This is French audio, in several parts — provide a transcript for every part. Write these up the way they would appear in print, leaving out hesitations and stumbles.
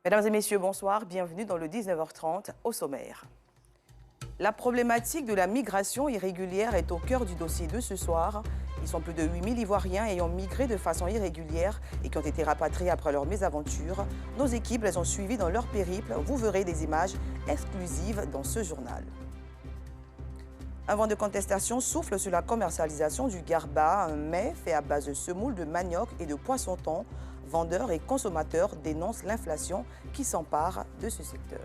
Mesdames et messieurs, bonsoir. Bienvenue dans le 19h30 au sommaire. La problématique de la migration irrégulière est au cœur du dossier de ce soir. Ils sont plus de 8000 Ivoiriens ayant migré de façon irrégulière et qui ont été rapatriés après leur mésaventure. Nos équipes les ont suivis dans leur périple. Vous verrez des images exclusives dans ce journal. Un vent de contestation souffle sur la commercialisation du garba, un mets fait à base de semoule de manioc et de poisson-thon. Vendeurs et consommateurs dénoncent l'inflation qui s'empare de ce secteur.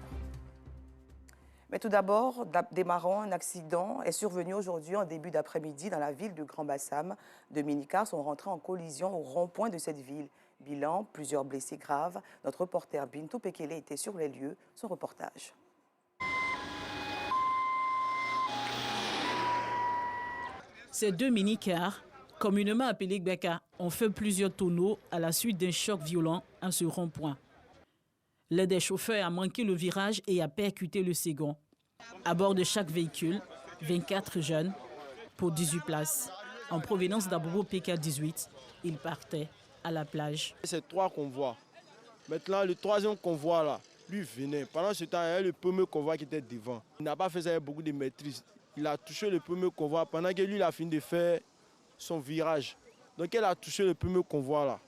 Mais tout d'abord, démarrons, un accident est survenu aujourd'hui en début d'après-midi dans la ville de Grand-Bassam. Deux minicars sont rentrés en collision au rond-point de cette ville. Bilan, plusieurs blessés graves. Notre reporter Bintou Pekele était sur les lieux. Son reportage. Ces deux minicars, communément appelés Gbeka, ont fait plusieurs tonneaux à la suite d'un choc violent à ce rond-point. L'un des chauffeurs a manqué le virage et a percuté le second. À bord de chaque véhicule, 24 jeunes pour 18 places. En provenance d'Abobo PK18, ils partaient à la plage. C'est 3 convois. Maintenant, le troisième convoi, là, lui venait. Pendant ce temps, il y avait le premier convoi qui était devant. Il n'a pas fait ça avec beaucoup de maîtrise. Il a touché le premier convoi pendant que lui, il a fini de faire son virage. Donc, elle a touché le premier convoi, là.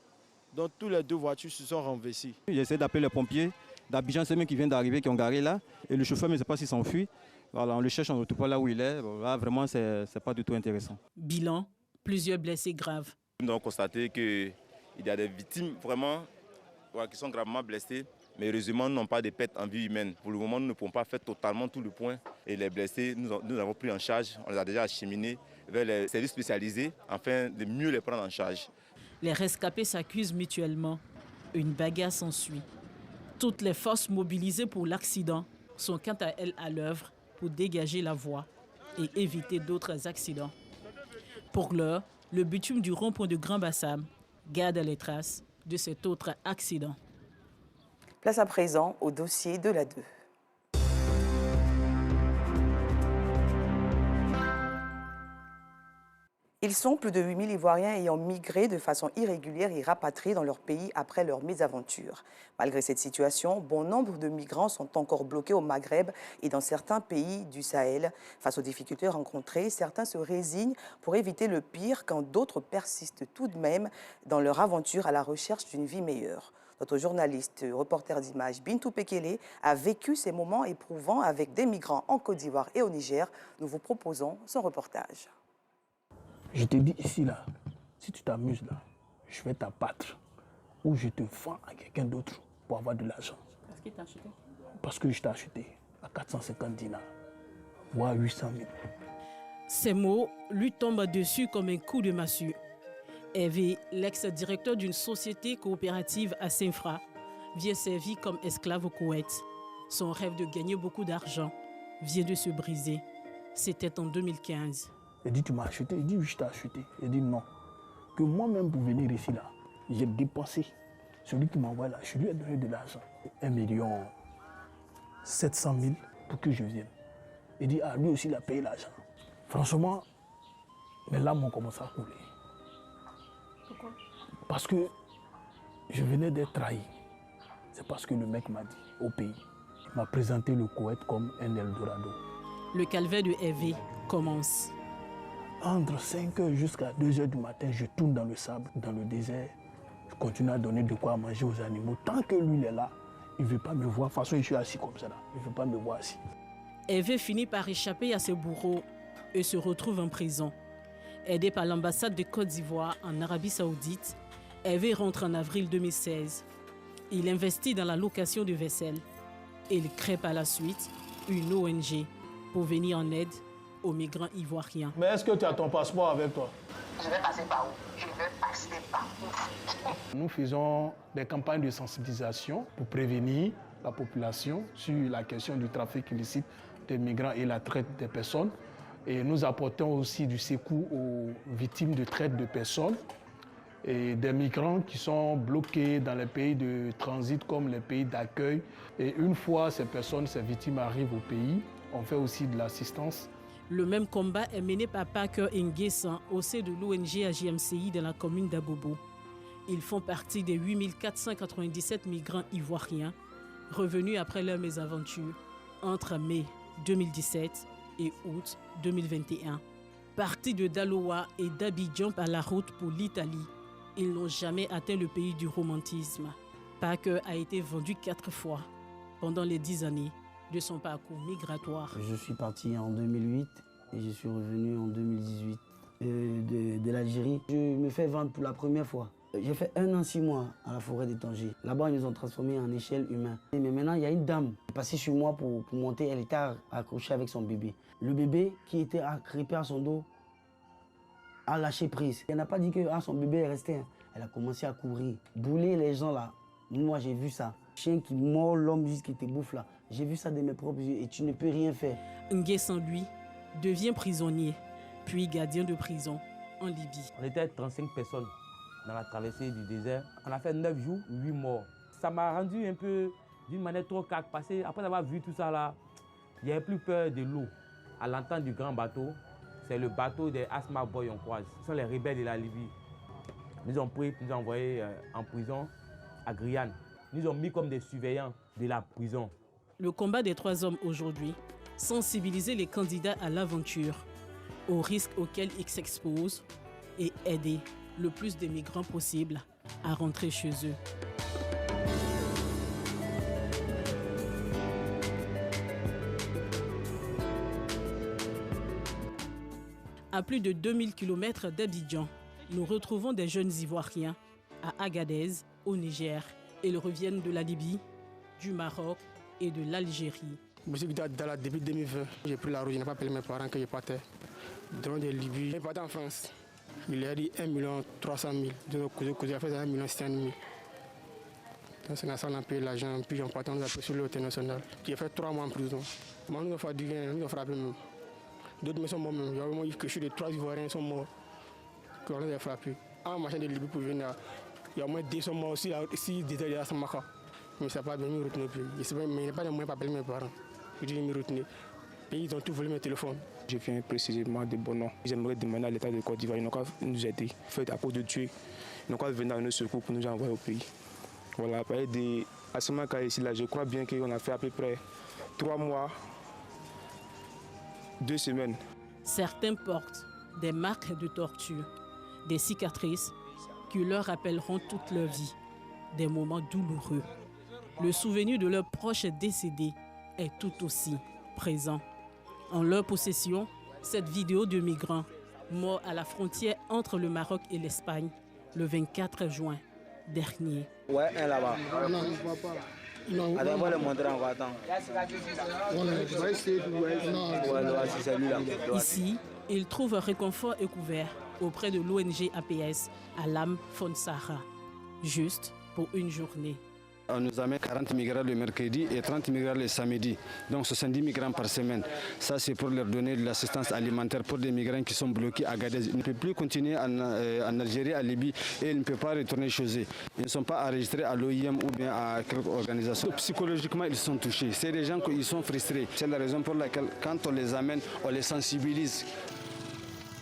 Donc, toutes les deux voitures se sont renversées. J'essaie d'appeler les pompiers d'Abidjan, c'est eux qui viennent d'arriver, qui ont garé là. Et le chauffeur, mais je ne sais pas s'il s'enfuit. Voilà, on le cherche, on ne retrouve pas là où il est. Bon, là, vraiment, ce n'est pas du tout intéressant. Bilan, plusieurs blessés graves. Nous avons constaté qu'il y a des victimes vraiment qui sont gravement blessées. Mais heureusement, nous n'avons pas de pertes en vie humaine. Pour le moment, nous ne pouvons pas faire totalement tout le point. Et les blessés, nous avons pris en charge, on les a déjà acheminés vers les services spécialisés afin de mieux les prendre en charge. Les rescapés s'accusent mutuellement. Une bagarre s'ensuit. Toutes les forces mobilisées pour l'accident sont quant à elles à l'œuvre pour dégager la voie et éviter d'autres accidents. Pour l'heure, le bitume du rond-point de Grand-Bassam garde les traces de cet autre accident. Place à présent au dossier de la 2. Ils sont plus de 8000 Ivoiriens ayant migré de façon irrégulière et rapatriés dans leur pays après leur mésaventure. Malgré cette situation, bon nombre de migrants sont encore bloqués au Maghreb et dans certains pays du Sahel. Face aux difficultés rencontrées, certains se résignent pour éviter le pire quand d'autres persistent tout de même dans leur aventure à la recherche d'une vie meilleure. Notre journaliste, reporter d'images Bintou Pekele a vécu ces moments éprouvants avec des migrants en Côte d'Ivoire et au Niger. Nous vous proposons son reportage. Je te dis ici, là, si tu t'amuses, là, je vais t'abattre ou je te vends à quelqu'un d'autre pour avoir de l'argent. Parce qu'il t'a acheté? Parce que je t'ai acheté à 450 dinars, voire 800 000. Ces mots lui tombent dessus comme un coup de massue. Hervé, l'ex-directeur d'une société coopérative à Saint-Fra, vient servir comme esclave au Koweït. Son rêve de gagner beaucoup d'argent vient de se briser. C'était en 2015. Il dit, tu m'as acheté? Il dit, oui, je t'ai acheté. Il dit, non. Que moi-même, pour venir ici, là, j'ai dépensé. Celui qui m'envoie là, je lui ai donné de l'argent. 1 700 000 pour que je vienne. Il dit, ah, lui aussi, il a payé l'argent. Franchement, mes larmes ont commencé à couler. Pourquoi? Parce que je venais d'être trahi. C'est parce que le mec m'a dit, au pays, il m'a présenté le Koweït comme un Eldorado. Le calvaire de Hervé commence. Entre 5h jusqu'à 2h du matin, je tourne dans le sable, dans le désert. Je continue à donner de quoi manger aux animaux. Tant que lui il est là, il ne veut pas me voir. De toute façon, je suis assis comme ça là. Il ne veut pas me voir assis. Hervé finit par échapper à ses bourreaux et se retrouve en prison. Aidé par l'ambassade de Côte d'Ivoire en Arabie Saoudite, Hervé rentre en avril 2016. Il investit dans la location de vaisselle et il crée par la suite une ONG pour venir en aide aux migrants ivoiriens. Mais est-ce que tu as ton passeport avec toi? Je vais passer par où? Je vais passer par où? Nous faisons des campagnes de sensibilisation pour prévenir la population sur la question du trafic illicite des migrants et la traite des personnes. Et nous apportons aussi du secours aux victimes de traite de personnes et des migrants qui sont bloqués dans les pays de transit comme les pays d'accueil. Et une fois ces personnes, ces victimes arrivent au pays, on fait aussi de l'assistance. Le même combat est mené par Parker Nguessan au sein de l'ONG AJMCI dans la commune d'Abobo. Ils font partie des 8497 migrants ivoiriens revenus après leur mésaventure entre mai 2017 et août 2021. Partis de Daloa et d'Abidjan par la route pour l'Italie, ils n'ont jamais atteint le pays du romantisme. Parker a été vendu 4 fois pendant les 10 années de son parcours migratoire. Je suis parti en 2008 et je suis revenu en 2018 de l'Algérie. Je me fais vendre pour la première fois. J'ai fait 1 an 6 mois à la forêt des Tangers. Là-bas, ils nous ont transformés en échelle humaine. Mais maintenant, il y a une dame qui est passée sur moi pour monter. Elle était accrochée avec son bébé. Le bébé qui était agrippé à son dos a lâché prise. Elle n'a pas dit que son bébé est resté. Elle a commencé à courir, bouler les gens là. Moi, j'ai vu ça. Chien qui mord l'homme jusqu'il te bouffe là. J'ai vu ça de mes propres yeux et tu ne peux rien faire. Nguessan, lui, devient prisonnier, puis gardien de prison en Libye. On était 35 personnes dans la traversée du désert. On a fait 9 jours, 8 morts. Ça m'a rendu un peu d'une manière trop cac, parce que après avoir vu tout ça là, il n'y avait plus peur de l'eau. À l'entente du grand bateau, c'est le bateau des Asma Boy on croise. Ce sont les rebelles de la Libye. Ils nous ont pris, nous ont envoyés en prison à Guyane. Ils nous ont mis comme des surveillants de la prison. Le combat des 3 hommes aujourd'hui, sensibiliser les candidats à l'aventure, aux risques auxquels ils s'exposent et aider le plus de migrants possible à rentrer chez eux. À plus de 2000 km d'Abidjan, nous retrouvons des jeunes Ivoiriens à Agadez, au Niger. Ils reviennent de la Libye, du Maroc et de l'Algérie. Je suis là depuis 2020. J'ai pris la route, je n'ai pas appelé mes parents que je partais. Dans de Libye, je partais en France. Il a dit 1 300 000. De nos cousins, j'ai fait 1 500 000. Donc c'est la salle, on a payé l'argent, puis on partait, on nous a pris sur l'hôtel national. J'ai fait 3 mois en prison. Moi, nous avons fait du gain, nous avons frappé même. D'autres me sont morts même. Il y a vraiment eu que je suis de 3 Ivoiriens sont morts. Qu'on les a frappés. En machin de Libye pour venir. Il y a au moins 10 sont morts aussi, ici, détaillés à Samaka. Mais ça n'a pas bien me retenir plus. Mais il n'y a pas de moyen pour appeler mes parents. Je dis, me retenir. Ils ont tout volé mes téléphones. Je viens précisément de Bono. J'aimerais demander à l'État de Côte d'Ivoire, ils n'ont qu'à nous aider. Fait à cause de Dieu, ils n'ont qu'à venir à nos secours pour nous envoyer au pays. Voilà, à ce moment ici, là, je crois bien qu'on a fait à peu près 3 mois, 2 semaines. Certains portent des marques de torture, des cicatrices qui leur rappelleront toute leur vie, des moments douloureux. Le souvenir de leurs proches décédés est tout aussi présent. En leur possession, cette vidéo de migrants morts à la frontière entre le Maroc et l'Espagne le 24 juin dernier. Ouais, un là-bas. Non, je ne vois pas. Non, allez, on va le montrer, on va attendre. C'est celui-là. Ici, ils trouvent réconfort et couvert auprès de l'ONG APS à Lam Fonsara, juste pour une journée. On nous amène 40 migrants le mercredi et 30 migrants le samedi, donc 70 migrants par semaine. Ça, c'est pour leur donner de l'assistance alimentaire pour des migrants qui sont bloqués à Agadez. Ils ne peuvent plus continuer en Algérie, en Libye, et ils ne peuvent pas retourner chez eux. Ils ne sont pas enregistrés à l'OIM ou bien à quelque organisation. Psychologiquement, ils sont touchés. C'est des gens qui sont frustrés. C'est la raison pour laquelle, quand on les amène, on les sensibilise.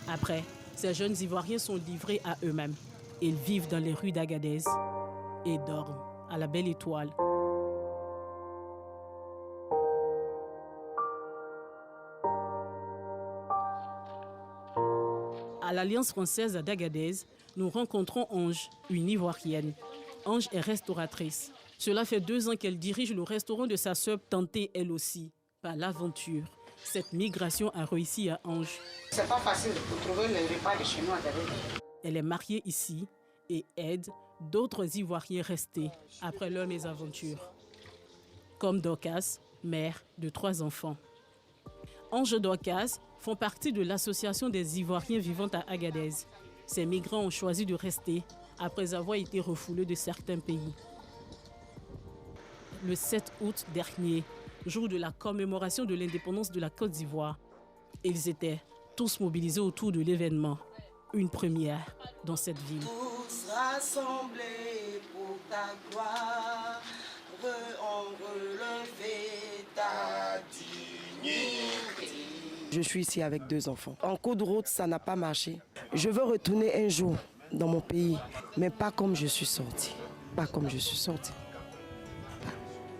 Après, ces jeunes Ivoiriens sont livrés à eux-mêmes. Ils vivent dans les rues d'Agadez et dorment à la belle étoile. À l'Alliance française d'Agadez, nous rencontrons Ange, une Ivoirienne. Ange est restauratrice. Cela fait 2 ans qu'elle dirige le restaurant de sa sœur, tentée elle aussi par l'aventure. Cette migration a réussi à Ange. C'est pas facile de trouver le repas de chez nous à Agadez. Elle est mariée ici et aide d'autres Ivoiriens restés après leur mésaventure, comme Dorcas, mère de 3 enfants. Ange et Dorcas font partie de l'association des Ivoiriens vivant à Agadez. Ces migrants ont choisi de rester après avoir été refoulés de certains pays. Le 7 août dernier, jour de la commémoration de l'indépendance de la Côte d'Ivoire, ils étaient tous mobilisés autour de l'événement, une première dans cette ville. Rassemblés pour ta gloire, on relever ta dignité. Je suis ici avec 2 enfants. En cours de route, ça n'a pas marché. Je veux retourner un jour dans mon pays, mais pas comme je suis sortie. Pas comme je suis sortie.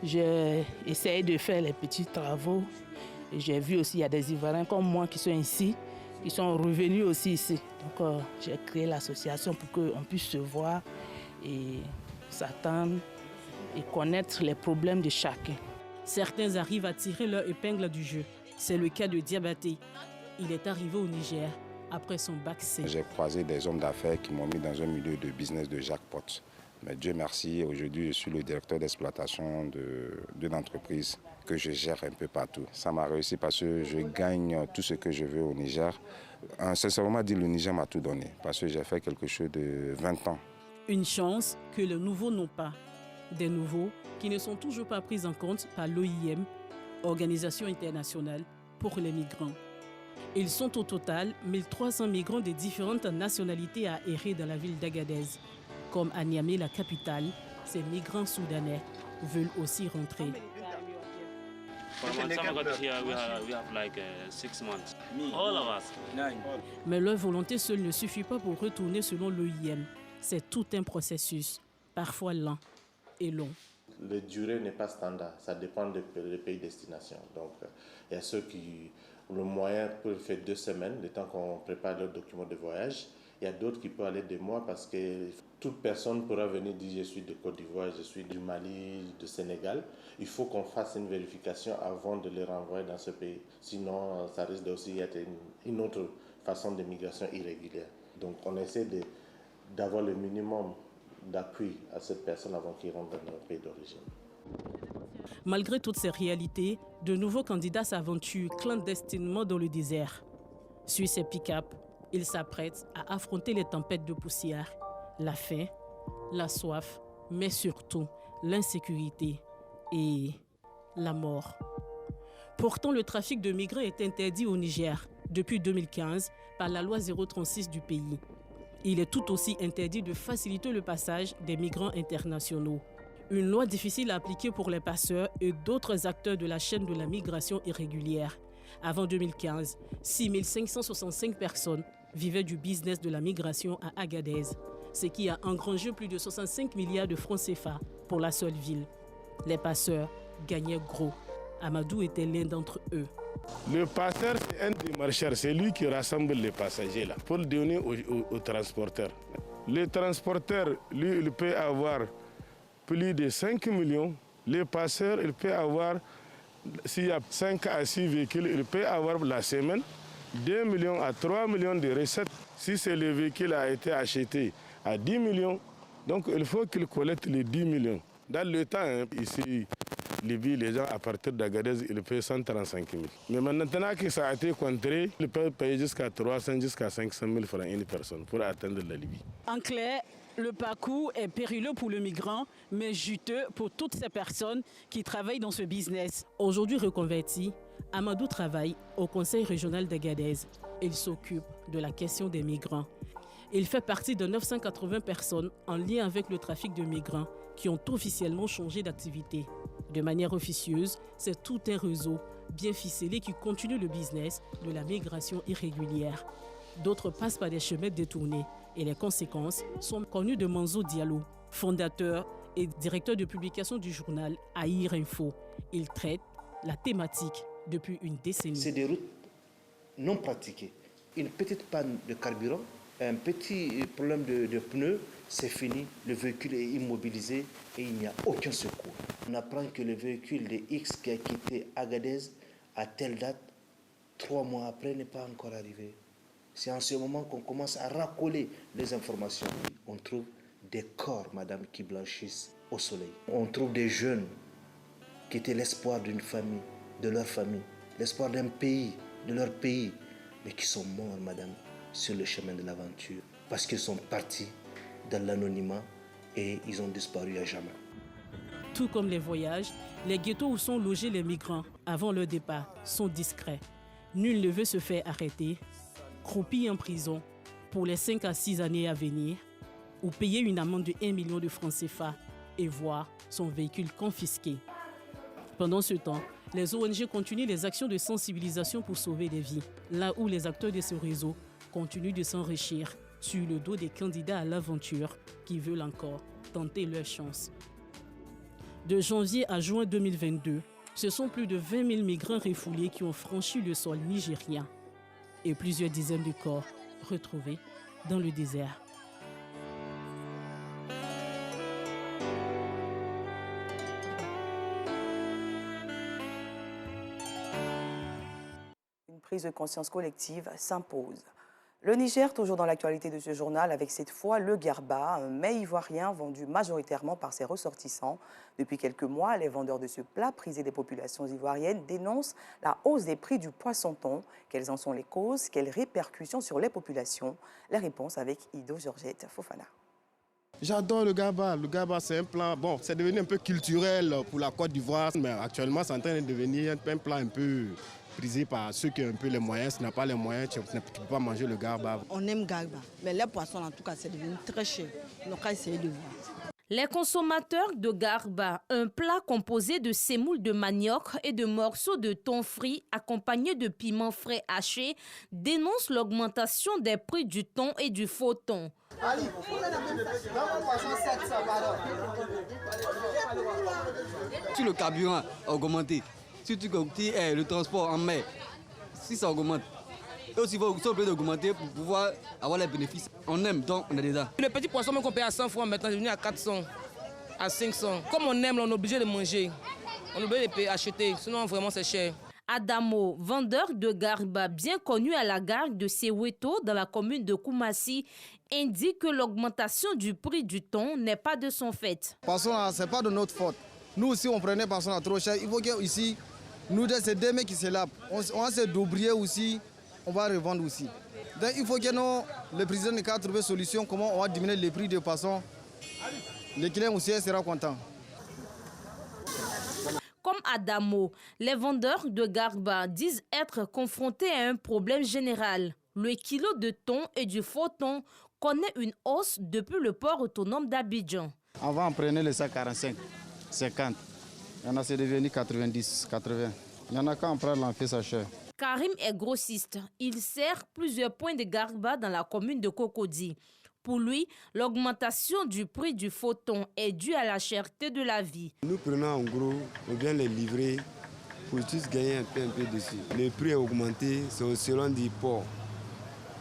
J'ai essayé de faire les petits travaux. Et j'ai vu aussi, il y a des Ivoiriens comme moi qui sont ici, qui sont revenus aussi ici. Donc j'ai créé l'association pour qu'on puisse se voir et s'attendre et connaître les problèmes de chacun. Certains arrivent à tirer leur épingle du jeu. C'est le cas de Diabaté. Il est arrivé au Niger après son bac C. J'ai croisé des hommes d'affaires qui m'ont mis dans un milieu de business de jackpot. Mais Dieu merci, aujourd'hui je suis le directeur d'exploitation d'une entreprise que je gère un peu partout. Ça m'a réussi parce que je gagne tout ce que je veux au Niger. Sincèrement dit, le Niger m'a tout donné parce que j'ai fait quelque chose de 20 ans. Une chance que les nouveaux n'ont pas. Des nouveaux qui ne sont toujours pas pris en compte par l'OIM, Organisation internationale pour les migrants. Ils sont au total 1300 migrants de différentes nationalités à errer dans la ville d'Agadez. Comme à Niamey, la capitale, ces migrants soudanais veulent aussi rentrer. Mais leur volonté seule ne suffit pas pour retourner selon l'OIM. C'est tout un processus, parfois lent et long. La durée n'est pas standard, ça dépend des pays de destination. Donc, il y a ceux qui ont le moyen pour faire 2 semaines, le temps qu'on prépare leurs documents de voyage. Il y a d'autres qui peuvent aller 2 mois parce que toute personne pourra venir dire je suis de Côte d'Ivoire, je suis du Mali, du Sénégal. Il faut qu'on fasse une vérification avant de les renvoyer dans ce pays. Sinon, ça risque aussi d'être une autre façon de migration irrégulière. Donc, on essaie d'avoir le minimum d'appui à cette personne avant qu'il rentre dans notre pays d'origine. Malgré toutes ces réalités, de nouveaux candidats s'aventurent clandestinement dans le désert. Sur ces pick-up, ils s'apprêtent à affronter les tempêtes de poussière, la faim, la soif, mais surtout l'insécurité et la mort. Pourtant, le trafic de migrants est interdit au Niger depuis 2015 par la loi 036 du pays. Il est tout aussi interdit de faciliter le passage des migrants internationaux. Une loi difficile à appliquer pour les passeurs et d'autres acteurs de la chaîne de la migration irrégulière. Avant 2015, 6 565 personnes vivaient du business de la migration à Agadez, ce qui a engrangé plus de 65 milliards de francs CFA pour la seule ville. Les passeurs gagnaient gros. Amadou était l'un d'entre eux. Le passeur, c'est un démarcheur, c'est lui qui rassemble les passagers là, pour le donner au transporteur. Le transporteur, lui, il peut avoir plus de 5 millions. Le passeur, il peut avoir, s'il y a 5 à 6 véhicules, il peut avoir la semaine 2 millions à 3 millions de recettes. Si le véhicule a été acheté à 10 millions, donc il faut qu'il collecte les 10 millions. Dans le temps, ici, Libye, les gens à partir d'Agadez, ils paient 135 000. Mais maintenant que ça a été contré, ils peuvent payer jusqu'à 300, jusqu'à 500 000 francs une personne pour atteindre la Libye. En clair, le parcours est périlleux pour le migrant, mais juteux pour toutes ces personnes qui travaillent dans ce business. Aujourd'hui reconverti, Amadou travaille au Conseil régional d'Agadez. Il s'occupe de la question des migrants. Il fait partie de 980 personnes en lien avec le trafic de migrants qui ont officiellement changé d'activité. De manière officieuse, c'est tout un réseau bien ficelé qui continue le business de la migration irrégulière. D'autres passent par des chemins détournés et les conséquences sont connues de Manzo Diallo, fondateur et directeur de publication du journal Aïr Info. Il traite la thématique depuis une décennie. C'est des routes non pratiquées. Une petite panne de carburant, un petit problème de pneus, c'est fini, le véhicule est immobilisé et il n'y a aucun secours. On apprend que le véhicule de X qui a quitté Agadez à telle date, 3 mois après, n'est pas encore arrivé. C'est en ce moment qu'on commence à racoler les informations. On trouve des corps, madame, qui blanchissent au soleil. On trouve des jeunes qui étaient l'espoir d'une famille, de leur famille, l'espoir d'un pays, de leur pays, mais qui sont morts, madame, sur le chemin de l'aventure, parce qu'ils sont partis dans l'anonymat et ils ont disparu à jamais. Tout comme les voyages, les ghettos où sont logés les migrants avant leur départ sont discrets. Nul ne veut se faire arrêter, croupir en prison pour les 5 à 6 années à venir ou payer une amende de 1 million de francs CFA et voir son véhicule confisqué. Pendant ce temps, les ONG continuent les actions de sensibilisation pour sauver des vies, là où les acteurs de ce réseau continuent de s'enrichir sur le dos des candidats à l'aventure qui veulent encore tenter leur chance. De janvier à juin 2022, ce sont plus de 20 000 migrants refoulés qui ont franchi le sol nigérien et plusieurs dizaines de corps retrouvés dans le désert. Une prise de conscience collective s'impose. Le Niger, toujours dans l'actualité de ce journal, avec cette fois le garba, un mets ivoirien vendu majoritairement par ses ressortissants. Depuis quelques mois, les vendeurs de ce plat prisé des populations ivoiriennes dénoncent la hausse des prix du poisson-thon. Quelles en sont les causes? Quelles répercussions sur les populations? Les réponses avec Ido Georgette Fofana. J'adore le garba. Le garba, c'est un plat, bon, c'est devenu un peu culturel pour la Côte d'Ivoire, mais actuellement, c'est en train de devenir un plat un peu prisé par ceux qui ont un peu les moyens. Si tu n'as pas les moyens, tu ne peux pas manger le garba. On aime garba, mais les poissons, en tout cas, c'est devenu très cher. On va essayer de voir. Les consommateurs de garba, un plat composé de semoule de manioc et de morceaux de thon frit accompagnés de piments frais hachés, dénoncent l'augmentation des prix du thon et du faux thon. Si le carburant a augmenté, si tu comptes le transport en mer, si ça augmente, et aussi il faut augmenter pour pouvoir avoir les bénéfices. On aime, donc on est dedans. Le petit poisson qu'on paye à 100 francs maintenant est devenu à 400, à 500. Comme on aime, on est obligé de manger. On est obligé de payer, acheter, sinon vraiment c'est cher. Adamo, vendeur de garba bien connu à la gare de Soweto dans la commune de Koumassi, indique que l'augmentation du prix du thon n'est pas de son fait. Poisson, ce n'est pas de notre faute. Nous aussi, on prenait poisson à trop cher. Il faut qu'ici, nous, c'est des mecs qui se lavent. On va se dobrier aussi, on va revendre aussi. Donc, il faut que le président ait trouvé une solution, comment on va diminuer les prix des poissons. Les clients aussi seront contents. Comme Adamo, les vendeurs de garba disent être confrontés à un problème général. Le kilo de thon et du faux thon connaît une hausse depuis le port autonome d'Abidjan. Avant, on prenait les sacs 45, 50. Il y en a, c'est devenu 90, 80. Il y en a quand on prend l'enfer, ça cher. Karim est grossiste. Il sert plusieurs points de garba dans la commune de Cocody. Pour lui, l'augmentation du prix du faux thon est due à la cherté de la vie. Nous prenons en gros, on vient les livrer pour juste gagner un peu dessus. Le prix a augmenté, c'est selon du port.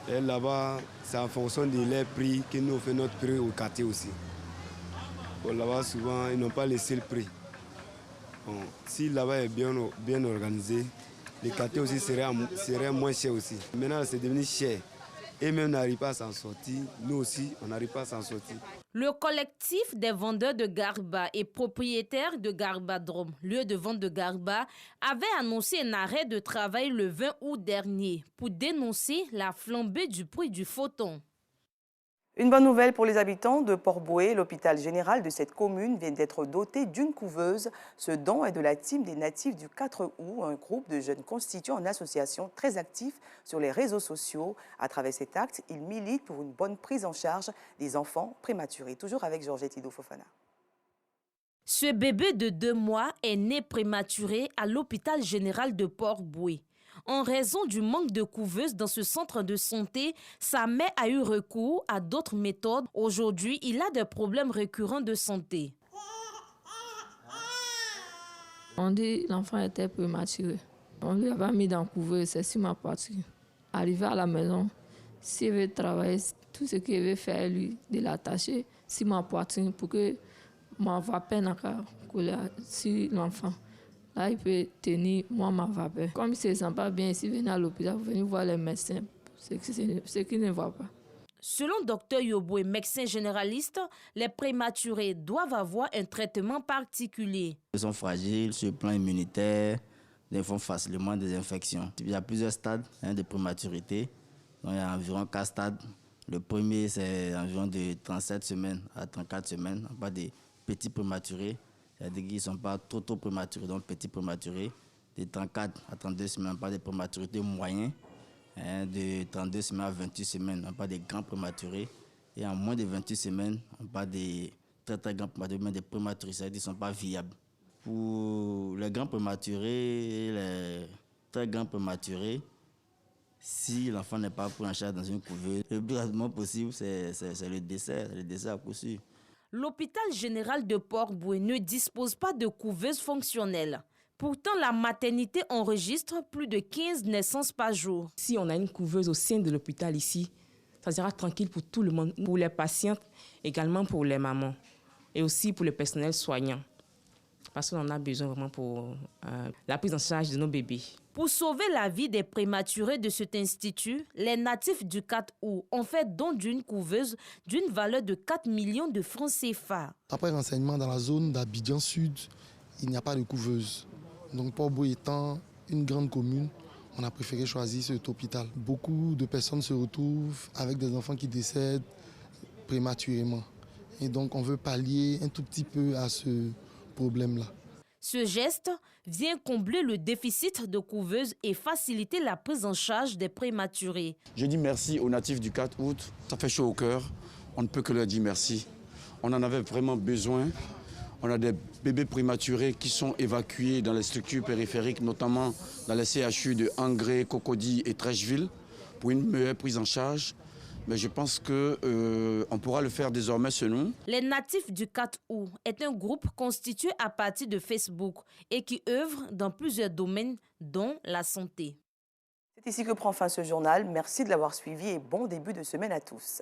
Et là-bas, c'est en fonction de leurs prix que nous faisons notre prix au quartier aussi. Bon, là-bas, souvent, ils n'ont pas laissé le prix. Bon, si là-bas est bien organisé, les quartiers aussi seraient moins chers aussi. Maintenant, c'est devenu cher. Et même n'arrive pas à s'en sortir, nous aussi, on n'arrive pas à s'en sortir. Le collectif des vendeurs de garba et propriétaires de Garbadrome, lieu de vente de garba, avait annoncé un arrêt de travail le 20 août dernier pour dénoncer la flambée du prix du faux thon. Une bonne nouvelle pour les habitants de Port-Bouët. L'hôpital général de cette commune vient d'être doté d'une couveuse. Ce don est de la team des natifs du 4 août, un groupe de jeunes constitués en association très actifs sur les réseaux sociaux. À travers cet acte, ils militent pour une bonne prise en charge des enfants prématurés. Toujours avec Georgette Ido Fofana. Ce bébé de 2 mois est né prématuré à l'hôpital général de Port-Bouët. En raison du manque de couveuses dans ce centre de santé, sa mère a eu recours à d'autres méthodes. Aujourd'hui, il a des problèmes récurrents de santé. On dit que l'enfant était prématuré. On lui avait mis dans la couveuse, c'est sur ma poitrine. Arrivé à la maison, s'il veut travailler, tout ce qu'il veut faire, lui, de l'attacher sur ma poitrine pour que ma vapeur n'a qu'à couler sur l'enfant. Là, il peut tenir ma vapeur. Comme il ne se sent pas bien, s'il vient à l'hôpital, vous venez voir les médecins, ce qu'il ne voit pas. Selon Dr Yoboué, médecin généraliste, les prématurés doivent avoir un traitement particulier. Ils sont fragiles sur le plan immunitaire, ils font facilement des infections. Il y a plusieurs stades de prématurité. Donc, il y a environ 4 stades. Le premier, c'est environ de 37 semaines à 34 semaines, pas des petits prématurés. C'est-à-dire qu'ils ne sont pas trop prématurés, donc petits prématurés. De 34 à 32 semaines, pas des prématurités moyens. De 32 semaines à 28 semaines, on pas des grands prématurés. Et en moins de 28 semaines, on pas des très grands prématurés, mais des prématurés, c'est-à-dire qu'ils ne sont pas viables. Pour les grands prématurés et les très grands prématurés, si l'enfant n'est pas pris en charge dans une couveuse, le plus rapidement possible, c'est le décès à coup sûr. L'hôpital général de Port-Bouët ne dispose pas de couveuse fonctionnelle. Pourtant, la maternité enregistre plus de 15 naissances par jour. Si on a une couveuse au sein de l'hôpital ici, ça sera tranquille pour tout le monde, pour les patientes, également pour les mamans et aussi pour le personnel soignant. Parce qu'on en a besoin vraiment pour la prise en charge de nos bébés. Pour sauver la vie des prématurés de cet institut, les natifs du 4 août ont fait don d'une couveuse d'une valeur de 4 millions de francs CFA. Après renseignement, dans la zone d'Abidjan Sud, il n'y a pas de couveuse. Donc Port-Bouët étant une grande commune, on a préféré choisir cet hôpital. Beaucoup de personnes se retrouvent avec des enfants qui décèdent prématurément. Et donc on veut pallier un tout petit peu à ce problème-là. Ce geste vient combler le déficit de couveuses et faciliter la prise en charge des prématurés. Je dis merci aux natifs du 4 août. Ça fait chaud au cœur. On ne peut que leur dire merci. On en avait vraiment besoin. On a des bébés prématurés qui sont évacués dans les structures périphériques, notamment dans les CHU de Angré, Cocody et Trècheville, pour une meilleure prise en charge. Mais je pense qu'on pourra le faire désormais selon. Les natifs du 4 août est un groupe constitué à partir de Facebook et qui œuvre dans plusieurs domaines, dont la santé. C'est ici que prend fin ce journal. Merci de l'avoir suivi et bon début de semaine à tous.